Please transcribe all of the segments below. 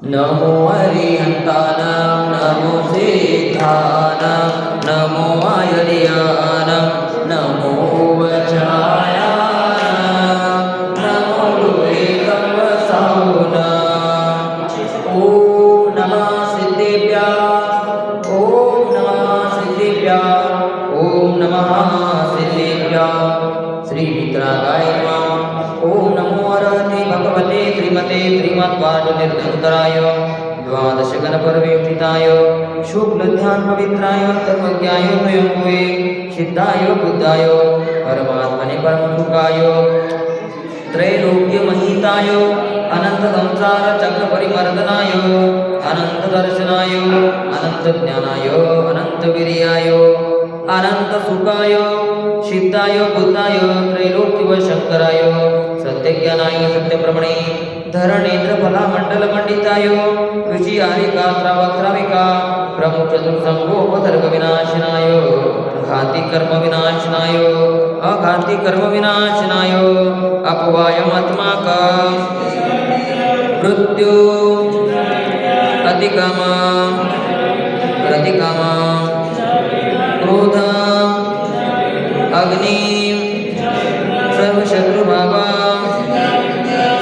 नमो अरिहन्तानं नमो सिद्धानं नमो आयर्यानं नमो वज्रायानं नमो लुवेकं वसाहुनं ॐ नमः सिद्धेभ्यः ॐ नमः सिद्धेभ्यः ॐ नमः सिद्धेभ्यः श्री वितरागाय नमः ॐ नमो अरहते भगवते श्रीमते श्रीमद्वासुदेवाय द्वादश गणपर्वयुक्ताय शुक्ल ध्यान पवित्राय सर्वज्ञाय स्वयंभुवे सिद्धाय बुद्धाय परमात्मने परमसुखाय त्रैलोक्यमहिताय अनंत संसार चक्र परिमर्दनाय अनंत दर्शनाय अनंत ज्ञानाय अनंत वीर्याय अनंत सुखाय सिद्धाय बुद्धाय त्रैलोक्य शंकराय सत्यज्ञानाय सत्यप्रमणे धरणेन्द्र फला मंडल मंडिताय ऋषि आरिका श्राविका प्रमुख चतुर्संगोपसर्ग विनाशनाय घाती कर्म विनाशनाय अघाती कर्म विनाशनाय अपवायमात्माका मृत्यु अतिकामा प्रतिकामा क्रोध अग्नि सर्वशत्रुभावा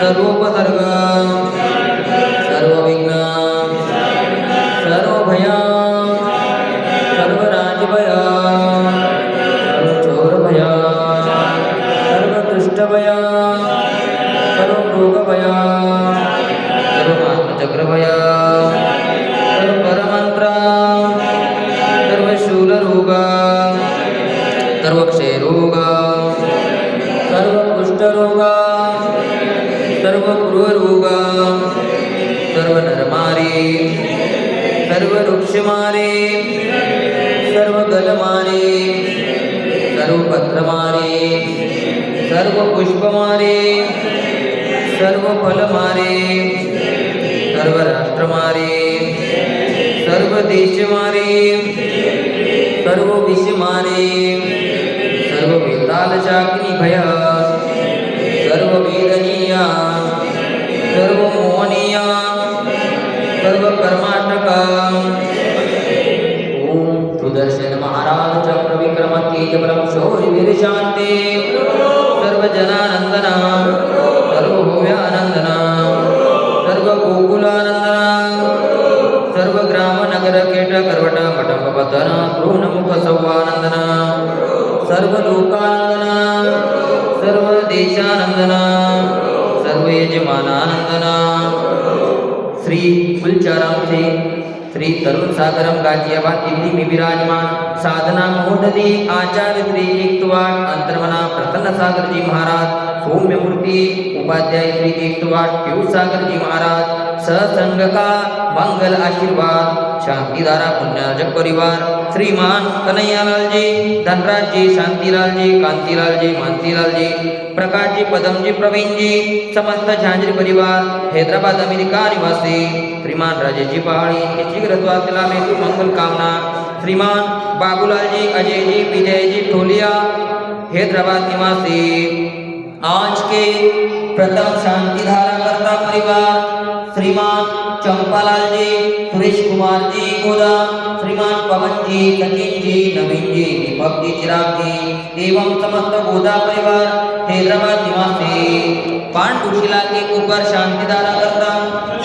सर्वोपसर्ग सर्वविघ्न सर्वभय सर्वराजभय सर्वचोरभय सर्वदुष्टभय सर्वरोगभय सर्वमात्मचक्रभय सर्वपरमन्त्र सर्वशूलरोग सर्वक्षयरोग सर्वकुष्ठरोग सर्वगृहरोग सर्वनरमारे सर्ववृक्षमारे सर्वगलमारे सर्वपत्रमारे सर्वपुष्पमारे सर्वफलमारे सर्वराष्ट्रमारे सर्वदेशमारे सर्वविषमारे सर्ववेतालशाग्निभय सर्ववेदनीय सर्वमोहनीय सर्वकर्माटक ओम सुदर्शन महाराज चक्र विक्रम तेज ब्रह्म शौर्य वीर शांति सर्वजनानंदना सर्वभूम्यानंदना सर्वगोकुलानंदना सर्वग्राम नगर केट करवट मठम पतन कृणमुख सौवानंदना सर्वलोकानंदना सर्वदेशानंदना सर्वयजमानानंदना श्री कुलचाराम से श्री तरुण सागरम गाजियाबाद दिल्ली में विराजमान साधना महोदधि आचार्य श्री एकवाट अंतर्मना प्रसन्न सागर जी महाराज सौम्य मूर्ति उपाध्याय श्री एकवाट पीयूष सागर जी महाराज सत्संग का मंगल आशीर्वाद शांतिधारा पुण्यार्जक परिवार श्रीमान कन्हैयालाल जी धनराज जी शांतिलाल जी कांतिलाल जी मानतीलाल जी प्रकाश जी पदम जी प्रवीण जी समस्त झांझरी परिवार हैदराबाद अमेरिका निवासी श्रीमान राजेश जी पहाड़ी के शीघ्र स्वास्थ्य लाभ हेतु मंगल कामना श्रीमान बाबूलाल जी अजय जी विजय जी ठोलिया हैदराबाद निवासी आज के प्रथम शांतिधारा करता परिवार श्रीमान चंपालाल जी सुरेश कुमार जी गोदा श्रीमान पवन जी सचिन जी नवीन जी दीपक जी चिराग जी एवं समस्त गोदा परिवार हैदराबाद निवासी पांडुशिला के ऊपर शांतिधारा करता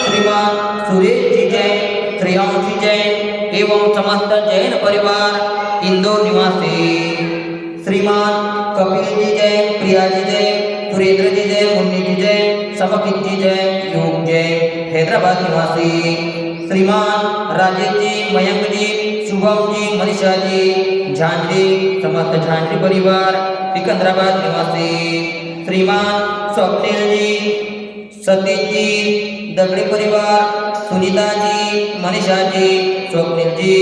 श्रीमान सुरेश जी जैन श्रेयांश जी जैन एवं समस्त जैन परिवार इंदौर निवासी श्रीमान कपिल जी जैन प्रिया जी जैन सुरेंद्र जी जैन मुन्नी जी जैन समकित जी जैन योग जैन हैदराबाद निवासी श्रीमान राजेश जी मयंक जी शुभम जी मनीषा जी झांझरी समस्त झांझरी परिवार सिकंदराबाद निवासी श्रीमान स्वप्निल जी सतीश जी दगड़े परिवार सुनीता जी मनीषा जी स्वप्निल जी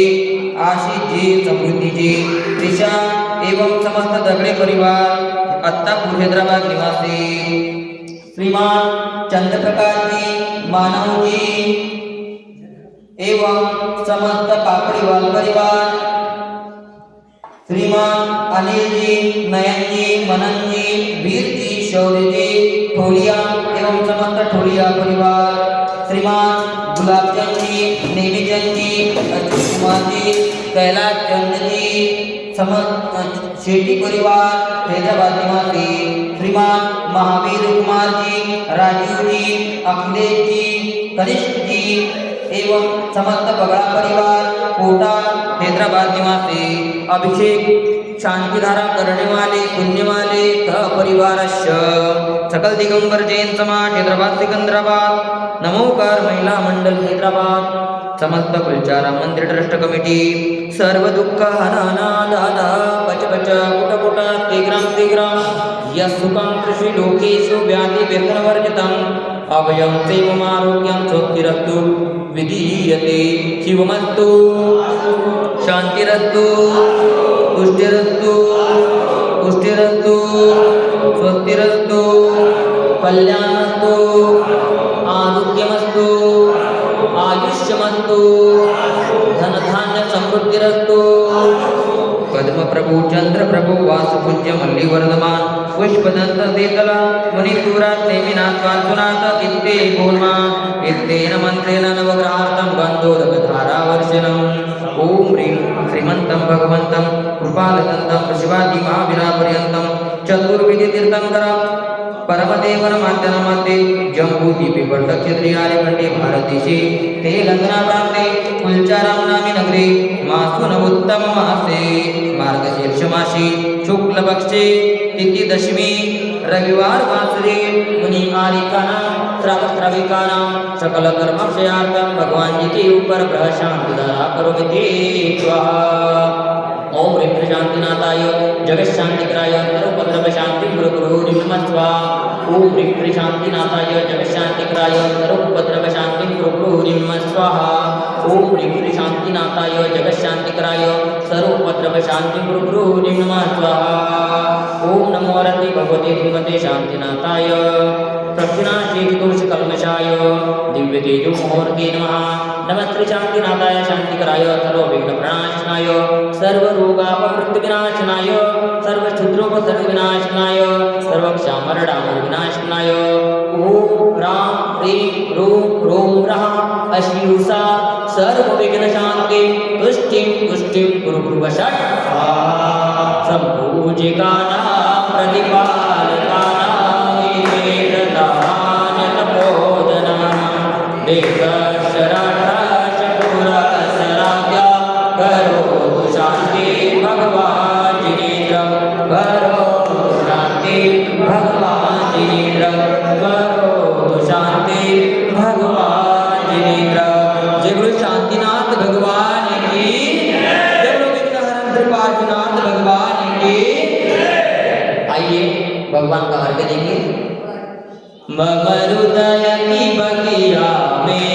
आशीष जी समृद्धि जी त्रिषा एवं समस्त दगड़े परिवार अत्तापुर हैदराबाद निवासी श्रीमान चंद्रप्रकाश जी मानव जी एवं समस्त पापड़ीवाल परिवार श्रीमान अनिल जी नयन जी मनन जी वीर जी शौर्य जी ठोलिया एवं समस्त ठोलिया परिवार श्रीमान गुलाबचंद जी, नेमीचंद जी, अच्युत कुमार जी, कैलाश चंद जी, शेट्टी परिवार हैदराबाद निवासी श्रीमान महावीर कुमार जी, राजीव जी, अखिलेश जी, कनिष्ठ जी एवं समस्त बगड़ा परिवार कोटा हैदराबाद निवासी अभिषेक शांतिधारा करने वाले पुण्य वाले परिवारस्य सकल दिगंबर जैन समाज हैदराबाद सिकंदराबाद नमोकार महिला मंडल हैदराबाद समस्त कुलचारा मंदिर ट्रस्ट कमिटी सर्व दुःख हनाना दादा पच पच कुट कुट ते ग्राम यस्सुखं कृषि लोकेषु व्याधि व्यसनवर्जितम् अभयं सेवमारोग्यं स्वस्तिरस्तु विधीयते शिवमस्तु शांतिरस्तु पुष्टिरस्तु पुष्टिरस्तु स्वस्तिरस्तु कल्याणमस्तु आरोग्यमस्तु आयुष्यमस्तु धनधान्य समृद्धिरस्तु पद्म प्रभु चंद्र प्रभु वासुपूज्य मल्ली वर्धमान पुष्पदंत देतला मुनिसुरात नेमिनाथ वासुनाथ इत्ते भूर्मा इत्तेन मंत्रेण नवग्रहार्थं बंधोदक धारावर्षणम् ओम ह्रीं श्रीमन्तं भगवन्तं कृपालदन्तं शिवादि महावीरापर्यन्तं चतुर्विधि तीर्थंकरं परमदेवनमाद्यनमध्ये जम्बूद्वीपे पट्टक्षेत्रियाले खंडे भारतदेशे तेलंगना प्रान्ते कुलचारां नामी नगरे मासुन उत्तम मासे मार्गशीर्ष मासी शुक्लपक्षे तिथि दशमी रविवार वासरे मुनि आरिकानां श्रावस्त्रविकानां सकल कर्मक्षयार्थं भगवान जी के ऊपर ग्रह शांति धारा करोमि स्वाहा ओम ह्रीं शांतिनाथाय जगत शांतिकराय सर्वोपद्रव शांति गुरु नमः स्वाहा ओम ह्रीं शांतिनाथाय जगत शांतिकराय सर्वोपद्रव शांति गुरु नमः स्वाहा ओम ह्रीं शांतिनाथाय जगत शांतिकराय सर्वोपद्रव शांति गुरु नमः स्वाहा ओम नमो रति भगवते श्रीमते शांतिनाथाय प्रक्षिणाशेषदोष कल्मषाय दिव्य तेजो मुहूर्ते नमः नमस्ते शांतिनाथाय शांतिकराय सर्वविघ्न प्रणाशनाय सर्वरोगापमृत्युविनाशनाय सर्वक्षुद्रोपसर्गविनाशनाय सर्वक्षामरडामर विनाशनाय ओम राम ह्रीं रूं रों रः अश्लीषा सर्वविघ्नशान्ते तुष्टिं गुरुवशः सम्पूजिकानां प्रतिपालकानां देवशराशपुरसराज्ञा करोतु शान्ति भगवान् जिनेन्द्र करोतु शान्ति भगवान् जिनेन्द्र करोतु शान्ति भगवान जिनेन्द्र जय गुरु शांतिनाथ भगवान की जय गुरु विघ्नहरण त्रिपार्थिनाथ भगवान की। आइए भगवान का अर्घ्य देंगे। मम हृदय की बगिया में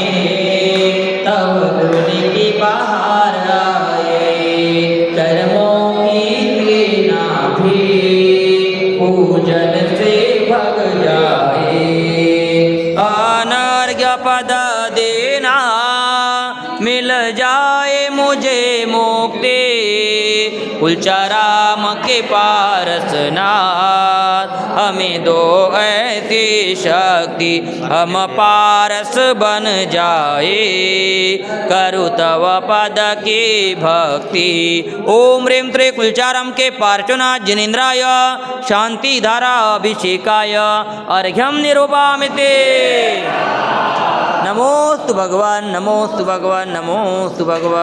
तब गुण की बहार आए कर्मों की प्रेरणा भी पूजन से भग जाए अनर्घ्य पद देना मिल जाए मुझे मुक्ति कुलचाराम के पारसनाथ हमें दो ऐसी शक्ति हम पारस बन जाए करु तव पद की भक्ति ओम ह्रीं त्रि कुलचारम के पार्श्वनाथ जिनेन्द्राय शांति धारा अभिषेकाय अर्घ्यम निरूपामिते नमोस्तु भगवान नमोस्तु भगवान नमोस्तु भगवान।